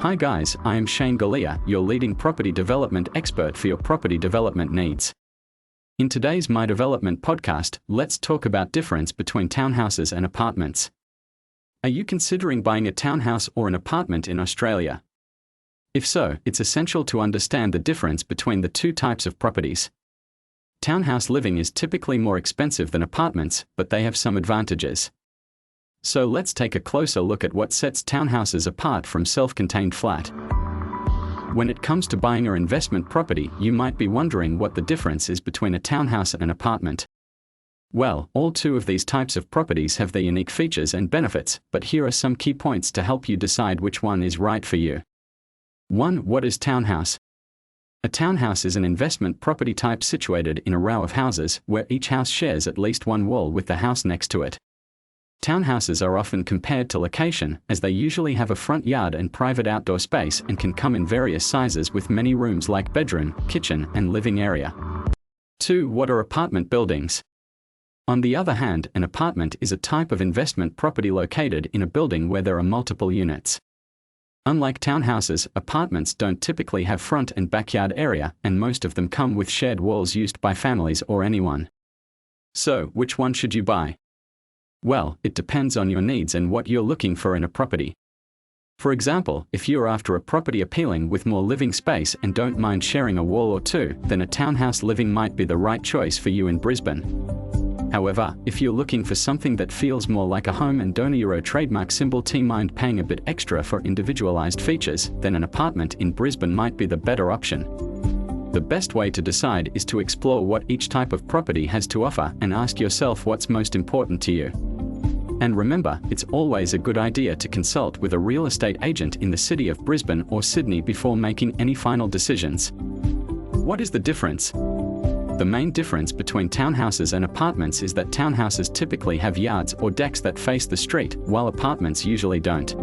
Hi guys, I am Shane Galea, your leading property development expert for your property development needs. In today's My Development podcast, let's talk about difference between townhouses and apartments. Are you considering buying a townhouse or an apartment in Australia? If so, it's essential to understand the difference between the two types of properties. Townhouse living is typically more expensive than apartments, but they have some advantages. So let's take a closer look at what sets townhouses apart from self-contained flat. When it comes to buying or investment property, you might be wondering what the difference is between a townhouse and an apartment. Well, all two of these types of properties have their unique features and benefits, but here are some key points to help you decide which one is right for you. 1. What is townhouse? A townhouse is an investment property type situated in a row of houses, where each house shares at least one wall with the house next to it. Townhouses are often compared to location, as they usually have a front yard and private outdoor space and can come in various sizes with many rooms like bedroom, kitchen, and living area. 2. What are apartment buildings? On the other hand, an apartment is a type of investment property located in a building where there are multiple units. Unlike townhouses, apartments don't typically have front and backyard area, and most of them come with shared walls used by families or anyone. So, which one should you buy? Well, it depends on your needs and what you're looking for in a property. For example, if you're after a property appealing with more living space and don't mind sharing a wall or two, then a townhouse living might be the right choice for you in Brisbane. However, if you're looking for something that feels more like a home and don't Euro trademark symbol mind paying a bit extra for individualized features, then an apartment in Brisbane might be the better option. The best way to decide is to explore what each type of property has to offer and ask yourself what's most important to you. And remember, it's always a good idea to consult with a real estate agent in the city of Brisbane or Sydney before making any final decisions. What is the difference? The main difference between townhouses and apartments is that townhouses typically have yards or decks that face the street, while apartments usually don't.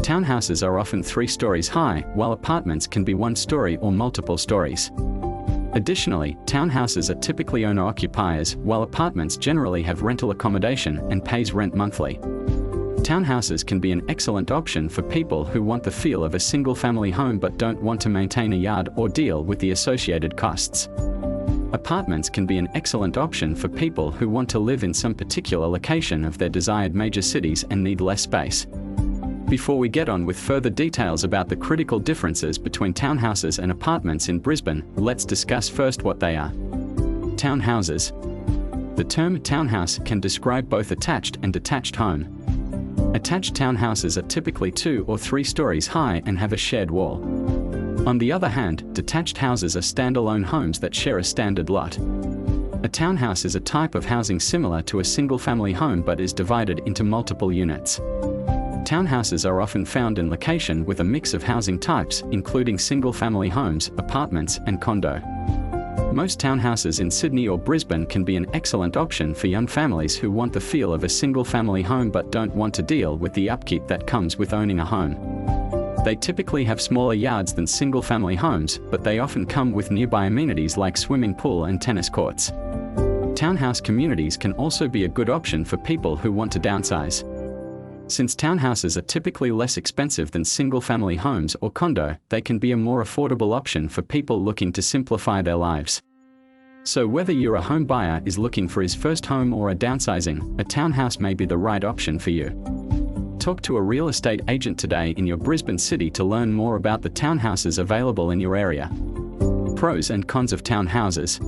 Townhouses are often 3 stories high, while apartments can be 1 story or multiple stories. Additionally, townhouses are typically owner-occupiers, while apartments generally have rental accommodation and pays rent monthly. Townhouses can be an excellent option for people who want the feel of a single-family home but don't want to maintain a yard or deal with the associated costs. Apartments can be an excellent option for people who want to live in some particular location of their desired major cities and need less space. Before we get on with further details about the critical differences between townhouses and apartments in Brisbane, let's discuss first what they are. Townhouses. The term townhouse can describe both attached and detached home. Attached townhouses are typically 2 or 3 stories high and have a shared wall. On the other hand, detached houses are standalone homes that share a standard lot. A townhouse is a type of housing similar to a single-family home but is divided into multiple units. Townhouses are often found in location with a mix of housing types, including single-family homes, apartments, and condo. Most townhouses in Sydney or Brisbane can be an excellent option for young families who want the feel of a single-family home but don't want to deal with the upkeep that comes with owning a home. They typically have smaller yards than single-family homes, but they often come with nearby amenities like swimming pool and tennis courts. Townhouse communities can also be a good option for people who want to downsize. Since townhouses are typically less expensive than single-family homes or condo, they can be a more affordable option for people looking to simplify their lives. So whether you're a home buyer is looking for his first home or a downsizing, a townhouse may be the right option for you. Talk to a real estate agent today in your Brisbane city to learn more about the townhouses available in your area. Pros and cons of townhouses.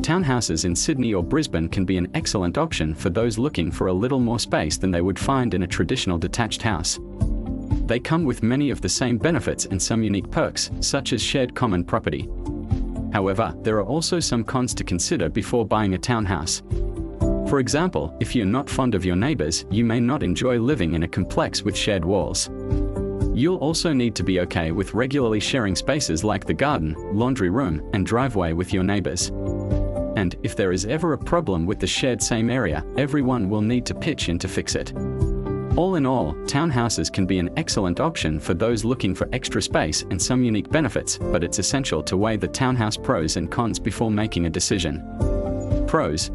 Townhouses in Sydney or Brisbane can be an excellent option for those looking for a little more space than they would find in a traditional detached house. They come with many of the same benefits and some unique perks, such as shared common property. However, there are also some cons to consider before buying a townhouse. For example, if you're not fond of your neighbors, you may not enjoy living in a complex with shared walls. You'll also need to be okay with regularly sharing spaces like the garden, laundry room, and driveway with your neighbors. And if there is ever a problem with the shared same area, everyone will need to pitch in to fix it. All in all, townhouses can be an excellent option for those looking for extra space and some unique benefits, but it's essential to weigh the townhouse pros and cons before making a decision. Pros.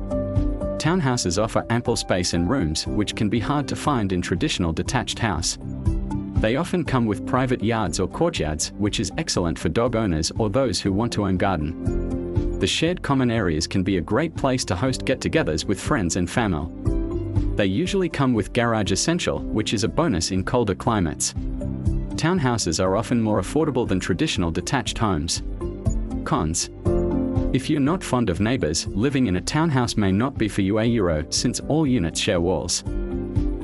Townhouses offer ample space and rooms, which can be hard to find in traditional detached house. They often come with private yards or courtyards, which is excellent for dog owners or those who want to own garden. The shared common areas can be a great place to host get-togethers with friends and family. They usually come with garage essential, which is a bonus in colder climates. Townhouses are often more affordable than traditional detached homes. Cons. If you're not fond of neighbors, living in a townhouse may not be for you, since all units share walls.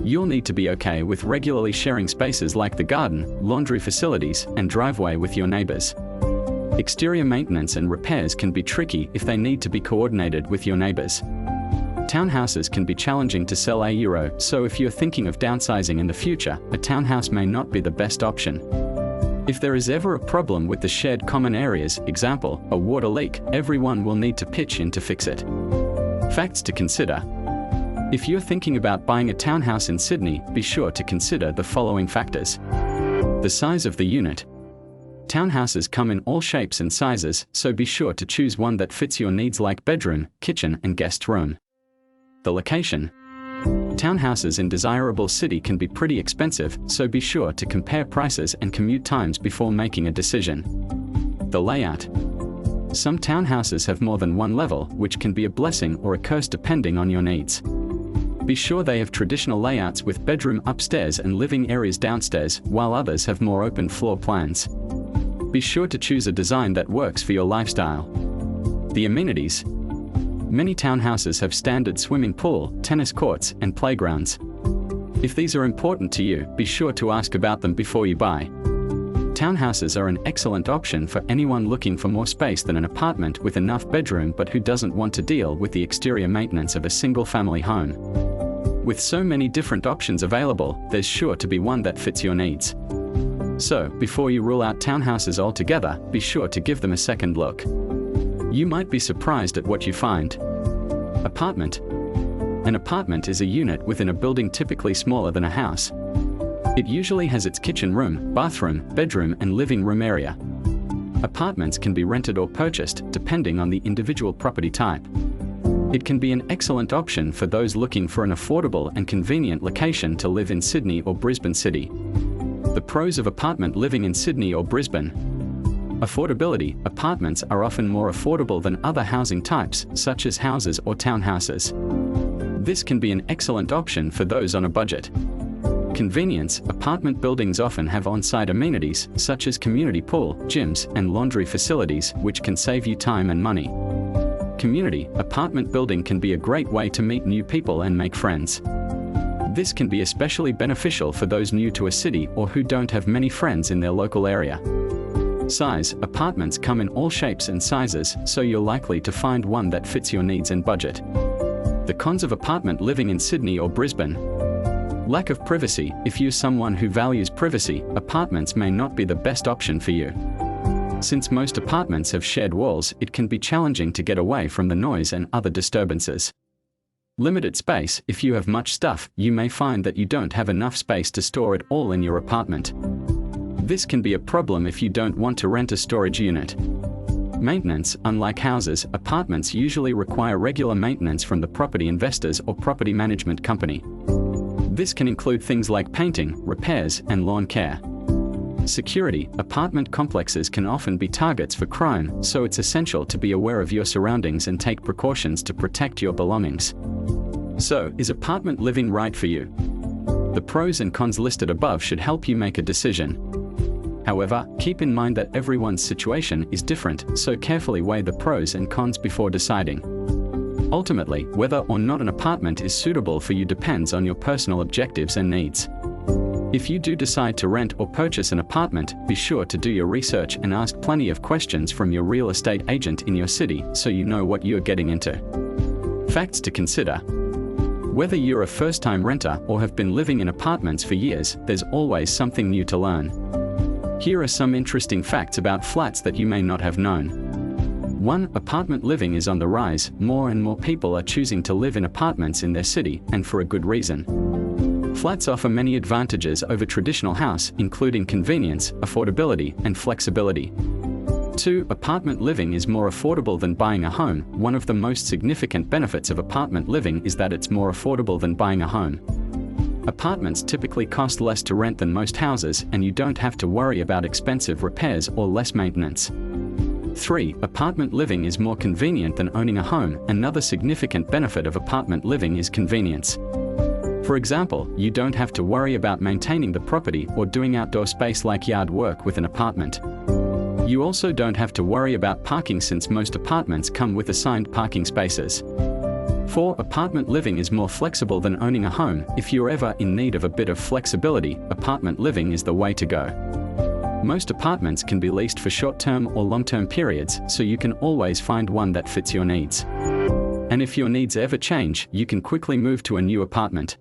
You'll need to be okay with regularly sharing spaces like the garden, laundry facilities, and driveway with your neighbors. Exterior maintenance and repairs can be tricky if they need to be coordinated with your neighbors. Townhouses can be challenging to sell, so if you're thinking of downsizing in the future, a townhouse may not be the best option. If there is ever a problem with the shared common areas, example, a water leak, everyone will need to pitch in to fix it. Facts to consider. If you're thinking about buying a townhouse in Sydney, be sure to consider the following factors. The size of the unit. Townhouses come in all shapes and sizes, so be sure to choose one that fits your needs like bedroom, kitchen, and guest room. The location. Townhouses in desirable city can be pretty expensive, so be sure to compare prices and commute times before making a decision. The layout. Some townhouses have more than one level, which can be a blessing or a curse depending on your needs. Be sure they have traditional layouts with bedroom upstairs and living areas downstairs, while others have more open floor plans. Be sure to choose a design that works for your lifestyle. The amenities. Many townhouses have standard swimming pool, tennis courts, and playgrounds. If these are important to you, be sure to ask about them before you buy. Townhouses are an excellent option for anyone looking for more space than an apartment with enough bedroom but who doesn't want to deal with the exterior maintenance of a single-family home. With so many different options available, there's sure to be one that fits your needs. So, before you rule out townhouses altogether, be sure to give them a second look. You might be surprised at what you find. Apartment. An apartment is a unit within a building typically smaller than a house. It usually has its kitchen room, bathroom, bedroom, and living room area. Apartments can be rented or purchased, depending on the individual property type. It can be an excellent option for those looking for an affordable and convenient location to live in Sydney or Brisbane City. The pros of apartment living in Sydney or Brisbane. Affordability. Apartments are often more affordable than other housing types, such as houses or townhouses. This can be an excellent option for those on a budget. Convenience. Apartment buildings often have on-site amenities, such as community pool, gyms, and laundry facilities, which can save you time and money. Community. Apartment building can be a great way to meet new people and make friends. This can be especially beneficial for those new to a city or who don't have many friends in their local area. Size. Apartments come in all shapes and sizes, so you're likely to find one that fits your needs and budget. The cons of apartment living in Sydney or Brisbane. Lack of privacy. If you're someone who values privacy, apartments may not be the best option for you. Since most apartments have shared walls, it can be challenging to get away from the noise and other disturbances. Limited space. If you have much stuff, you may find that you don't have enough space to store it all in your apartment. This can be a problem if you don't want to rent a storage unit. Maintenance. Unlike houses, apartments usually require regular maintenance from the property investors or property management company. This can include things like painting, repairs, and lawn care. Security. Apartment complexes can often be targets for crime, so it's essential to be aware of your surroundings and take precautions to protect your belongings. So, is apartment living right for you? The pros and cons listed above should help you make a decision. However, keep in mind that everyone's situation is different, so carefully weigh the pros and cons before deciding. Ultimately, whether or not an apartment is suitable for you depends on your personal objectives and needs. If you do decide to rent or purchase an apartment, be sure to do your research and ask plenty of questions from your real estate agent in your city so you know what you're getting into. Facts to consider. Whether you're a first-time renter or have been living in apartments for years, there's always something new to learn. Here are some interesting facts about flats that you may not have known. 1. Apartment living is on the rise. More and more people are choosing to live in apartments in their city, and for a good reason. Flats offer many advantages over traditional house, including convenience, affordability, and flexibility. 2. Apartment living is more affordable than buying a home. One of the most significant benefits of apartment living is that it's more affordable than buying a home. Apartments typically cost less to rent than most houses, and you don't have to worry about expensive repairs or less maintenance. 3. Apartment living is more convenient than owning a home. Another significant benefit of apartment living is convenience. For example, you don't have to worry about maintaining the property or doing outdoor space like yard work with an apartment. You also don't have to worry about parking since most apartments come with assigned parking spaces. 4. Apartment living is more flexible than owning a home. If you're ever in need of a bit of flexibility, apartment living is the way to go. Most apartments can be leased for short-term or long-term periods, so you can always find one that fits your needs. And if your needs ever change, you can quickly move to a new apartment.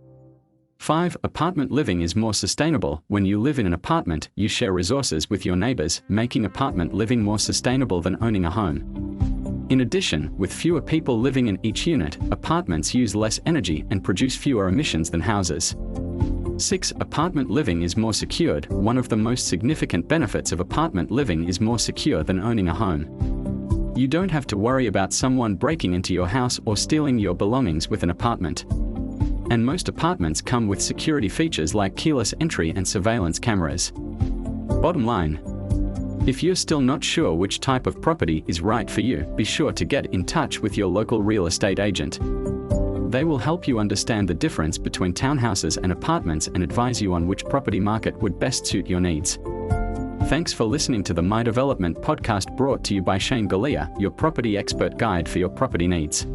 5. Apartment living is more sustainable. When you live in an apartment, you share resources with your neighbors, making apartment living more sustainable than owning a home. In addition, with fewer people living in each unit, apartments use less energy and produce fewer emissions than houses. 6. Apartment living is more secured. One of the most significant benefits of apartment living is more secure than owning a home. You don't have to worry about someone breaking into your house or stealing your belongings with an apartment. And most apartments come with security features like keyless entry and surveillance cameras. Bottom line: if you're still not sure which type of property is right for you, be sure to get in touch with your local real estate agent. They will help you understand the difference between townhouses and apartments and advise you on which property market would best suit your needs. Thanks for listening to the My Development podcast, brought to you by Shane Galea, your property expert guide for your property needs.